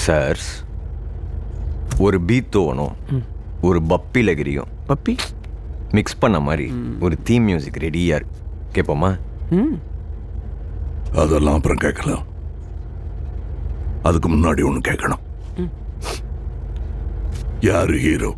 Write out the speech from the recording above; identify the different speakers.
Speaker 1: Sir ஒரு பீத்தோவனும் ஒரு puppy லகிரியும்
Speaker 2: puppy
Speaker 1: mix பண்ண மாதிரி ஒரு தீம் மியூசிக் ரெடியா இருக்கு. கேட்போமா?
Speaker 3: அதெல்லாம் அப்புறம் கேட்கலாம். அதுக்கு முன்னாடி ஒன்று கேட்கணும். யாரு ஹீரோ?